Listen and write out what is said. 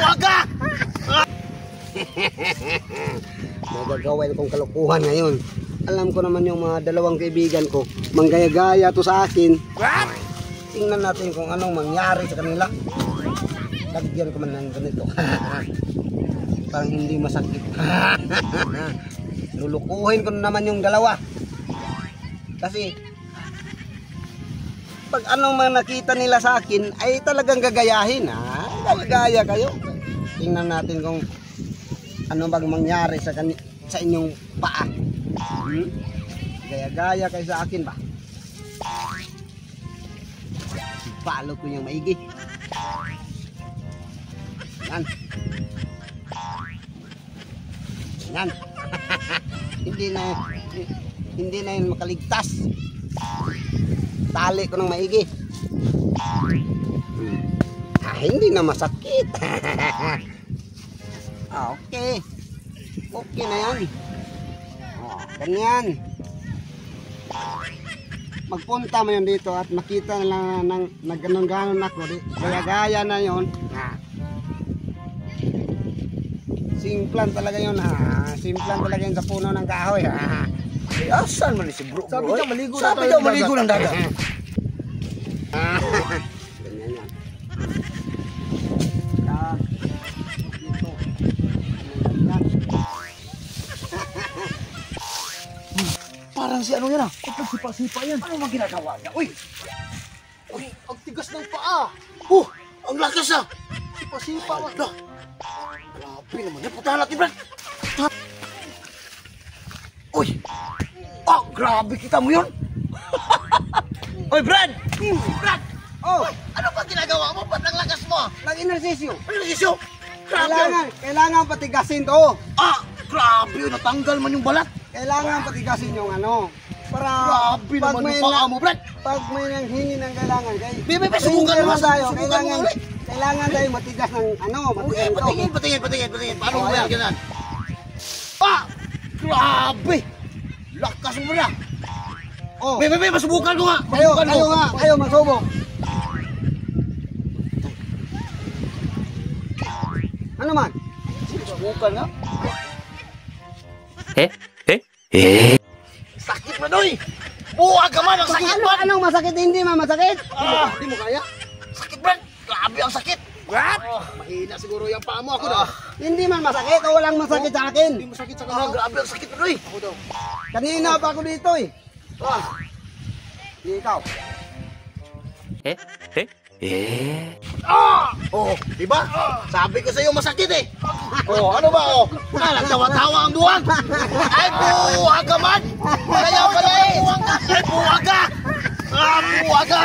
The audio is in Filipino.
buwaga! Magagawin kong kalokohan ngayon. Alam ko naman yung mga dalawang kaibigan ko, manggaya-gaya to sa akin. Tingnan natin kung anong mangyari sa kanila. Lagyan ko man ng ganito. Parang hindi masakit. Lulukuhin ko naman yung dalawa. Kasi pag anong mga nakita nila sa akin ay talagang gagayahin. Gagaya kayo. Tingnan natin kung ano bang mangyari sa inyong paa. Gaya-gaya kayo sa akin ba? Palo ko yung maigi. Yan. Yan. Hindi na yun makaligtas. Tali ko ng maigi. Hindi na masakit. Okay. Okay na yan. Ganyan. Magpunta mo yun dito at makita na lang nagganon-ganon ako. Gaya-gaya na yun. Simplan talaga yun. Simplan talaga yun sa puno ng kahoy. Asan man si bro? Sabi niya maligo na Sabi niya maligo ng dagat. Ganyan yan. Dito. Parang si ano yan Pagsipa-sipa yan. Ano mang ginagawa niya? Uy! Uy! Ang tigas ng paa! Ang lakas Sipa-sipa man. Grabe naman yan. Putahan natin, Brad! Uy! Grabe kita mo yun! Uy, Brad! Brad! Ano ba ginagawa mo? Ba't ang lakas mo? Nag-inersisyo. Ano grabe! Kailangan patigasin to. Grabe! Natanggal man yung balat! Kailangan patigasin yung ano. Para Grabe naman yung paa mo, Brad! Pag may nanghingi ng kailangan, Subukan mo tayo. Subukan mo ulit! Kailangan tayo matigas ng ano. Patingin. Paano mo yan? Ganun. Grabe! Lakas mo na! Masubukan ko nga! Kayo masubok. Ano man? Subukan nga. Sakit na doy! Buwag ka man! Ang sakit man! Anong masakit? Hindi man masakit. Hindi mo kaya? Sakit, Brad! Grabe ang sakit! Brad! Mahina siguro yung paa mo. Ako daw. Hindi man masakit o walang masakit sa akin. Hindi masakit sa kanila. Grabe ang sakit na doy! Ako daw. Kanina pa ako dito eh. Di ikaw. Diba? Sabi ko sa'yo masakit eh. Ano ba? Nagtawa-tawa ang buwag. Ay, buwag ka man. Kaya pala eh. Ay, buwag ka. Buwag ka.